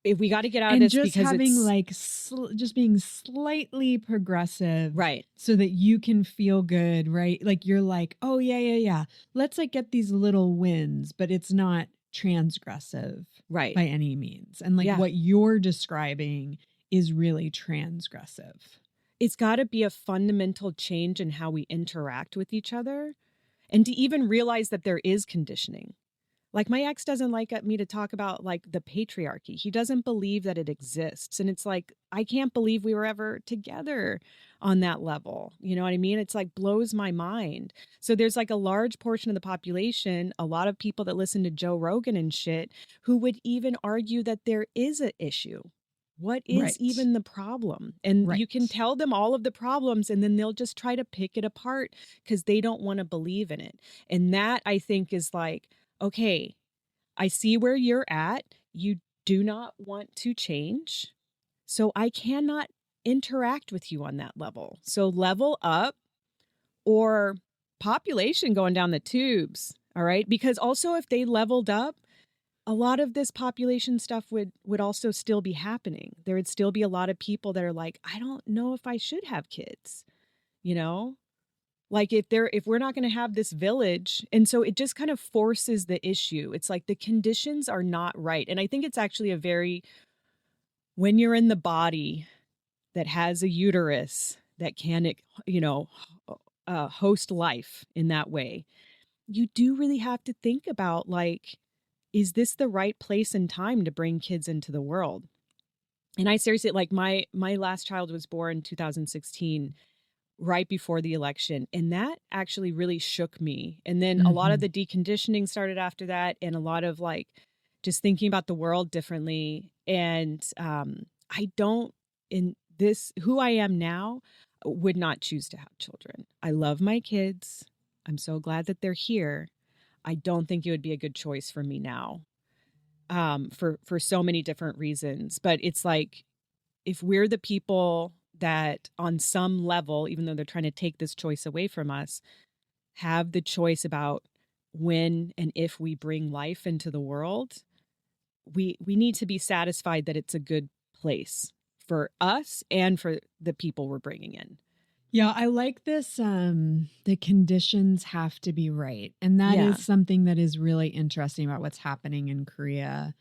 if we got to get out of this just because having it's like just being slightly progressive, right? So that you can feel good, right? Like you're like, oh yeah. Let's like get these little wins, but it's not transgressive, Right? by any means. And like what you're describing is really transgressive. It's got to be a fundamental change in how we interact with each other, and to even realize that there is conditioning. Like my ex doesn't like me to talk about like the patriarchy. He doesn't believe that it exists. And it's like, I can't believe we were ever together on that level. You know what I mean? It's like blows my mind. So there's like a large portion of the population, a lot of people that listen to Joe Rogan and shit, who would even argue that there is an issue. What is even the problem? And you can tell them all of the problems and then they'll just try to pick it apart because they don't want to believe in it. And that I think is like, okay, I see where you're at. You do not want to change. So I cannot interact with you on that level. So level up or population going down the tubes. All right. Because also if they leveled up, a lot of this population stuff would also still be happening. There would still be a lot of people that are like, I don't know if I should have kids, Like if we're not going to have this village. And so it just kind of forces the issue. It's like the conditions are not right. And I think it's actually when you're in the body that has a uterus that can, host life in that way, you do really have to think about like, is this the right place and time to bring kids into the world? And I seriously, like my last child was born in 2016. Right before the election. And that actually really shook me. And then a lot of the deconditioning started after that. And a lot of like just thinking about the world differently. And who I am now, would not choose to have children. I love my kids. I'm so glad that they're here. I don't think it would be a good choice for me now, for so many different reasons. But it's like, if we're the people that on some level, even though they're trying to take this choice away from us, have the choice about when and if we bring life into the world, we need to be satisfied that it's a good place for us and for the people we're bringing in. Yeah, I like this. The conditions have to be right. And that is something that is really interesting about what's happening in Korea.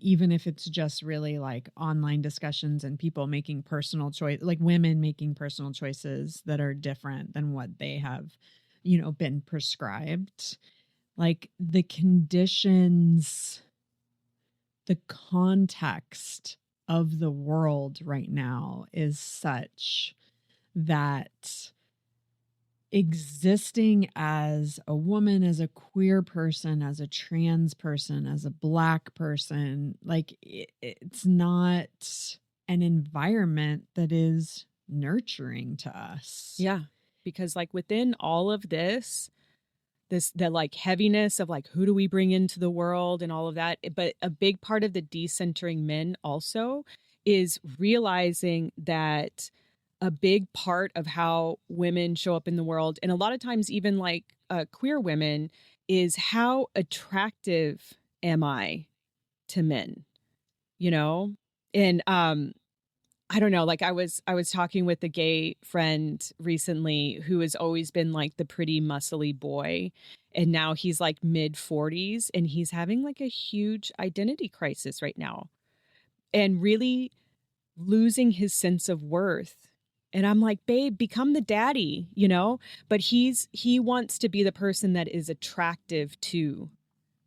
Even if it's just really like online discussions and people making personal choice, like women making personal choices that are different than what they have, been prescribed. Like the conditions, the context of the world right now is such that existing as a woman, as a queer person, as a trans person, as a Black person, like it's not an environment that is nurturing to us. Yeah. Because like within all of the like heaviness of like, who do we bring into the world and all of that. But a big part of the decentering men also is realizing that a big part of how women show up in the world, and a lot of times even like queer women, is how attractive am I to men, you know? And I don't know, like I was talking with a gay friend recently who has always been like the pretty muscly boy, and now he's like mid 40s and he's having like a huge identity crisis right now and really losing his sense of worth. And I'm like, babe, become the daddy, you know? But he wants to be the person that is attractive to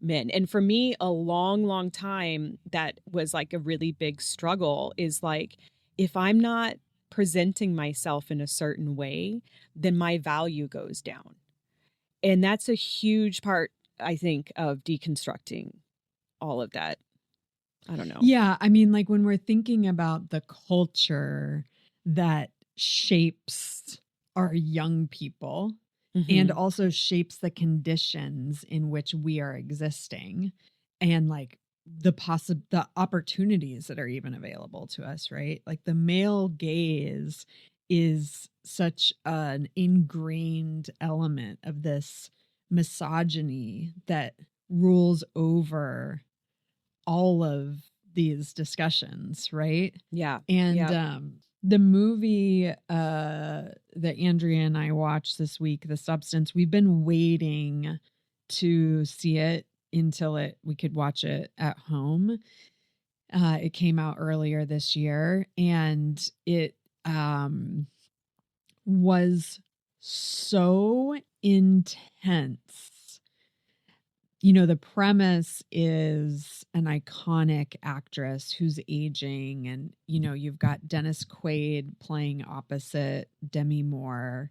men. And for me, a long, long time, that was like a really big struggle, is like, if I'm not presenting myself in a certain way, then my value goes down. And that's a huge part, I think, of deconstructing all of that. I don't know. Yeah. I mean, like when we're thinking about the culture that shapes our young people and Mm-hmm. also shapes the conditions in which we are existing, and like the opportunities that are even available to us, right? Like the male gaze is such an ingrained element of this misogyny that rules over all of these discussions, right? Yeah. And Yeah. the movie that Andrea and I watched this week, The Substance, we've been waiting to see it until we could watch it at home. It came out earlier this year, and it was so intense. You know, the premise is an iconic actress who's aging, and, you know, you've got Dennis Quaid playing opposite Demi Moore,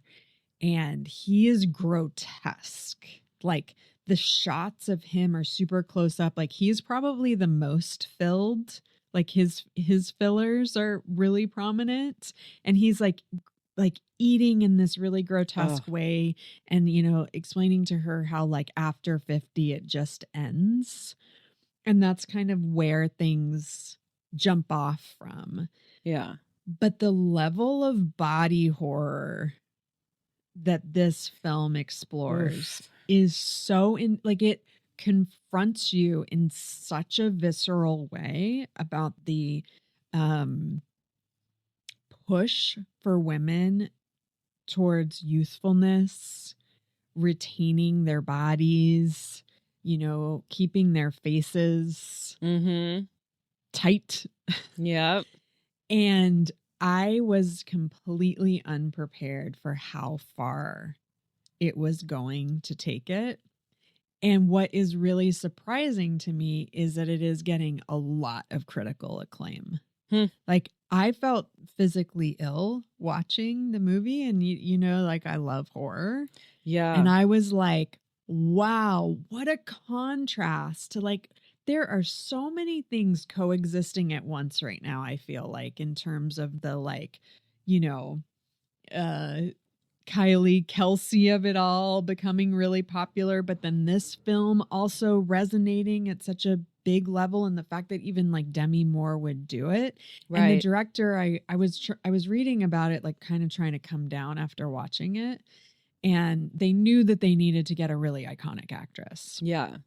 and he is grotesque. Like the shots of him are super close up. Like he's probably the most filled. Like his fillers are really prominent, and he's like eating in this really Oh, grotesque way, and you know, explaining to her how like after 50 it just ends, and that's kind of where things jump off from. yeah. But the level of body horror that this film explores Oof. is so in like it confronts you in such a visceral way about the um push for women towards youthfulness, retaining their bodies, you know, keeping their faces Mm-hmm. tight. Yep. And I was completely unprepared for how far it was going to take it. And what is really surprising to me is that it is getting a lot of critical acclaim. Hmm. Like I felt physically ill watching the movie, and you know, like I love horror. Yeah. And I was like, wow, what a contrast to like, there are so many things coexisting at once right now, I feel like, in terms of the like, you know, uh, Kylie Kelce of it all becoming really popular, but then this film also resonating at such a big level, and the fact that even like Demi Moore would do it. And the Right. director, I was reading about it, like kind of trying to come down after watching it, and they knew that they needed to get a really iconic actress. Yeah.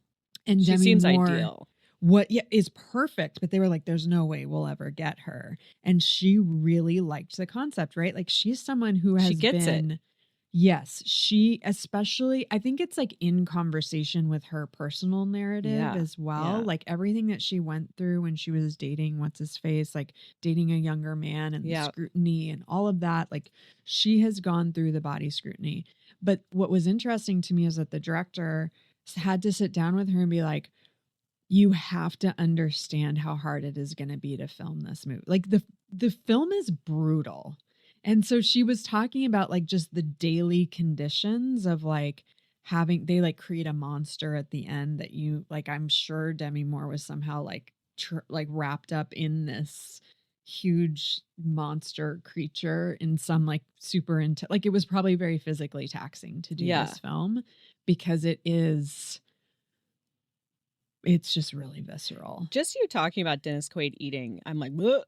And She Demi seems Moore, ideal. what yeah, is perfect, but they were like, there's no way we'll ever get her. And she really liked the concept, right? Like she's someone who She has gets it. been, yes, she especially, I think it's like in conversation with her personal narrative Yeah. as well. Yeah. Like everything that she went through when she was dating what's his face, like dating a younger man, and the Yeah. scrutiny and all of that. Like she has gone through the body scrutiny. But what was interesting to me is that the director had to sit down with her and be like, you have to understand how hard it is going to be to film this movie. Like the film is brutal. And so she was talking about like just the daily conditions of like having, they like create a monster at the end that you like, I'm sure Demi Moore was somehow like like wrapped up in this huge monster creature in some like super into, like it was probably very physically taxing to do Yeah. this film, because it's just really visceral. Just you talking about Dennis Quaid eating, I'm like, "Bleh."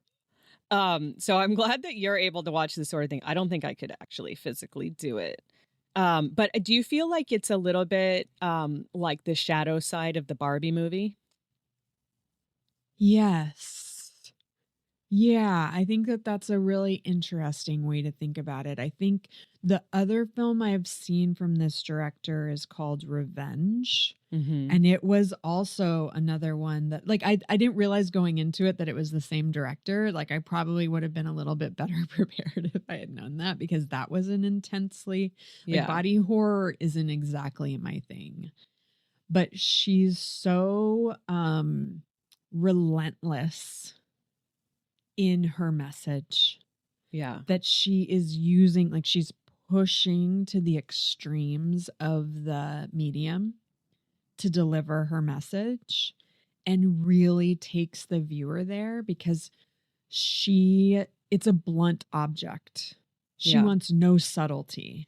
So I'm glad that you're able to watch this sort of thing. I don't think I could actually physically do it. But do you feel like it's a little bit like the shadow side of the Barbie movie? Yes. Yeah, I think that that's a really interesting way to think about it. I think the other film I've seen from this director is called Revenge. Mm-hmm. And it was also another one that, like, I didn't realize going into it that it was the same director. Like, I probably would have been a little bit better prepared if I had known that, because that was an intensely, like, Yeah. body horror isn't exactly my thing. But she's so relentless in her message Yeah. that she is using, like, she's pushing to the extremes of the medium to deliver her message, and really takes the viewer there, because it's a blunt object. She wants no subtlety.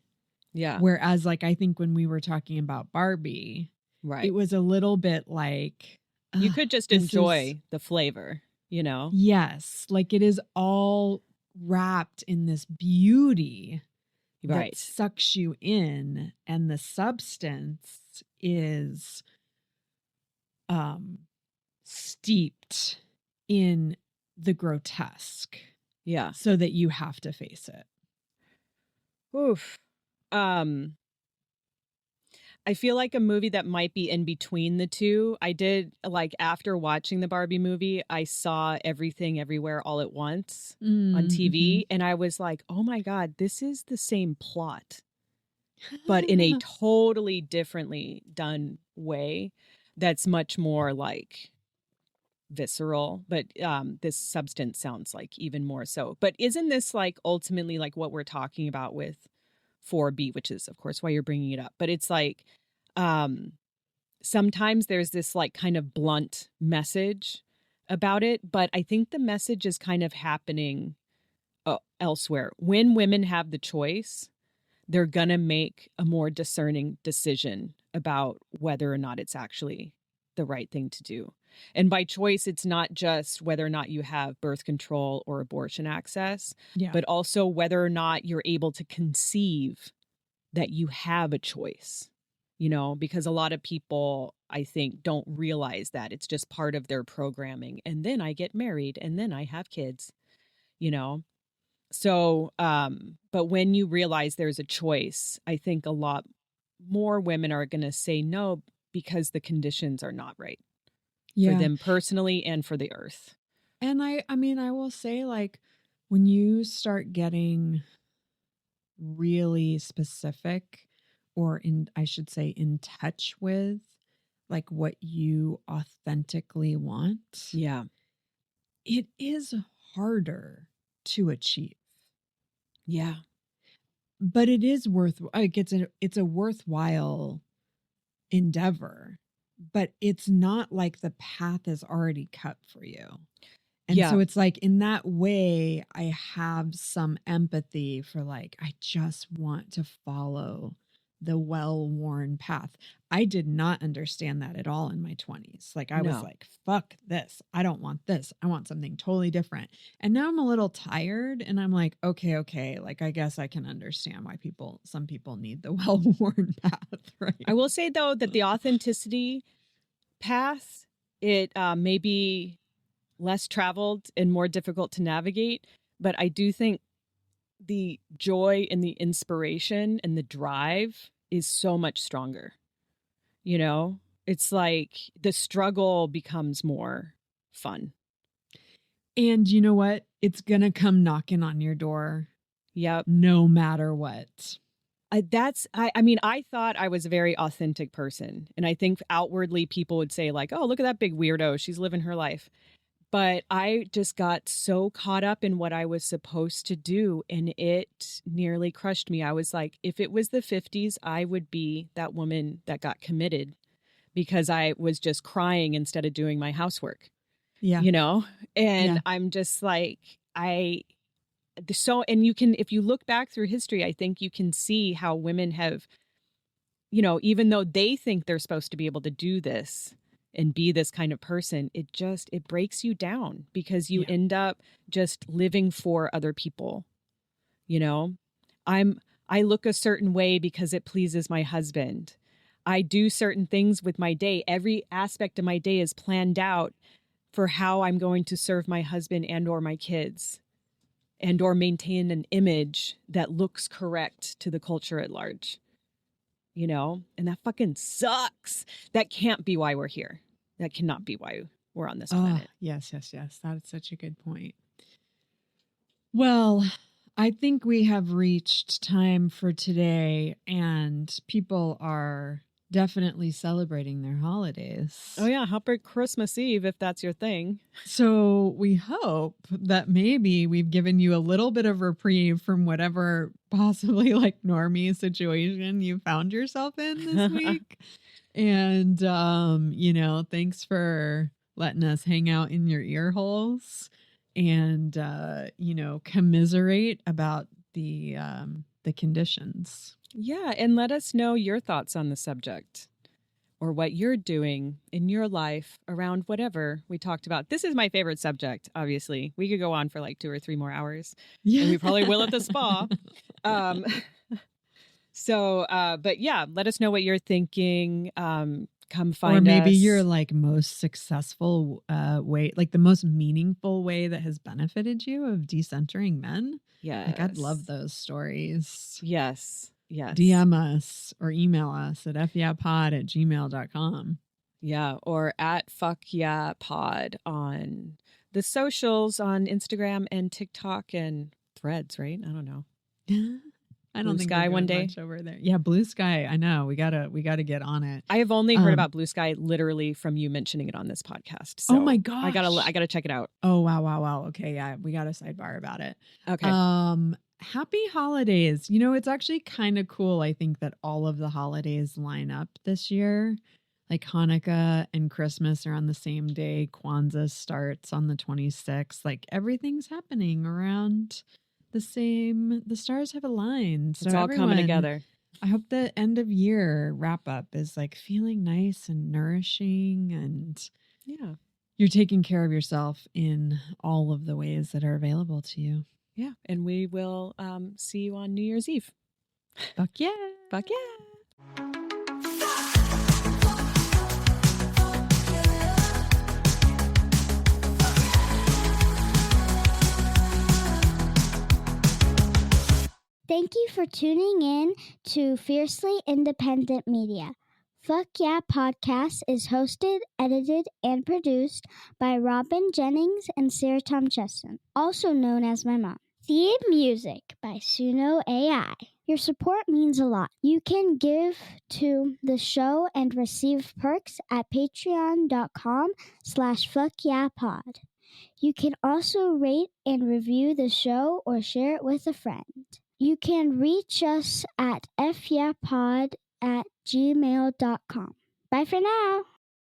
Yeah. Whereas, like, I think when we were talking about Barbie, Right. it was a little bit like, you could just enjoy the flavor, you know? Yes. Like, it is all wrapped in this beauty Right. that sucks you in, and the substance is steeped in the grotesque. Yeah. So that you have to face it. Oof. I feel like a movie that might be in between the two. I did, like, after watching the Barbie movie, I saw Everything Everywhere All at Once on TV, and I was like, oh my God, this is the same plot, but in a totally differently done way that's much more like visceral. But this substance sounds like even more so. But isn't this like ultimately like what we're talking about with 4B, which is of course why you're bringing it up? But it's like sometimes there's this like kind of blunt message about it, but I think the message is kind of happening elsewhere. When women have the choice, they're gonna make a more discerning decision about whether or not it's actually the right thing to do. And by choice, it's not just whether or not you have birth control or abortion access, but also whether or not you're able to conceive that you have a choice, you know, because a lot of people, I think, don't realize that it's just part of their programming. And then I get married and then I have kids, you know? So, but when you realize there's a choice, I think a lot more women are going to say no because the conditions are not right for them personally and for the earth. And I mean, I will say, like, when you start getting really specific, or I should say in touch with, like, what you authentically want. Yeah. It is harder to achieve. Yeah. But it is it's a worthwhile endeavor, but it's not like the path is already cut for you. And so it's like, in that way, I have some empathy for, like, I just want to follow the well-worn path. I did not understand that at all in my 20s. Like, I was like, fuck this. I don't want this. I want something totally different. And now I'm a little tired, and I'm like, okay. Like, I guess I can understand why some people need the well-worn path, right? I will say, though, that the authenticity path, it may be less traveled and more difficult to navigate, but I do think the joy and the inspiration and the drive is so much stronger. You know, it's like the struggle becomes more fun. And you know what? It's going to come knocking on your door. Yep. No matter what. I mean, I thought I was a very authentic person. And I think outwardly people would say, like, oh, look at that big weirdo. She's living her life. But I just got so caught up in what I was supposed to do, and it nearly crushed me. I was like, if it was the 50s, I would be that woman that got committed because I was just crying instead of doing my housework. Yeah. You know? And I'm just like, and you can, if you look back through history, I think you can see how women have, you know, even though they think they're supposed to be able to do this, and be this kind of person, it breaks you down because you end up just living for other people. You know, I look a certain way because it pleases my husband. I do certain things with my day. Every aspect of my day is planned out for how I'm going to serve my husband and or my kids and or maintain an image that looks correct to the culture at large. You know, and that fucking sucks. That can't be why we're here. That cannot be why we're on this planet. Yes. That's such a good point. Well, I think we have reached time for today, and people are definitely celebrating their holidays. Oh yeah, happy Christmas Eve if that's your thing. So we hope that maybe we've given you a little bit of reprieve from whatever possibly like normie situation you found yourself in this week. And thanks for letting us hang out in your ear holes and commiserate about the conditions. Yeah, and let us know your thoughts on the subject or what you're doing in your life around whatever we talked about. This is my favorite subject, obviously. We could go on for like 2 or 3 more hours. Yeah. And we probably will at the spa. But yeah, let us know what you're thinking. Come find us. Or maybe your like most successful way, like the most meaningful way that has benefited you of decentering men. Yeah. Like I'd love those stories. Yes. DM us or email us at fyeahpod@gmail.com. Yeah. Or at fuckyeahpod on the socials on Instagram and TikTok and Threads, right? I don't know. I don't think Blue Sky one day much over there. Yeah, Blue Sky. I know. We gotta get on it. I have only heard about Blue Sky literally from you mentioning it on this podcast. So oh my gosh. I gotta check it out. Oh wow. Okay, yeah, we got a sidebar about it. Okay. Happy holidays. You know, it's actually kind of cool, I think, that all of the holidays line up this year. Like Hanukkah and Christmas are on the same day. Kwanzaa starts on the 26th. Like everything's happening around the stars have aligned. So it's all coming together. I hope the end of year wrap up is like feeling nice and nourishing, and you're taking care of yourself in all of the ways that are available to you. Yeah. And we will see you on New Year's Eve. Fuck yeah. Fuck yeah. Thank you for tuning in to Fiercely Independent Media. Fuck Yeah Podcast is hosted, edited, and produced by Robin Jennings and Sarah Tom Chesson, also known as my mom. Theme music by Suno AI. Your support means a lot. You can give to the show and receive perks at patreon.com/fuckyeahpod. You can also rate and review the show or share it with a friend. You can reach us at fyeahpod@gmail.com. Bye for now.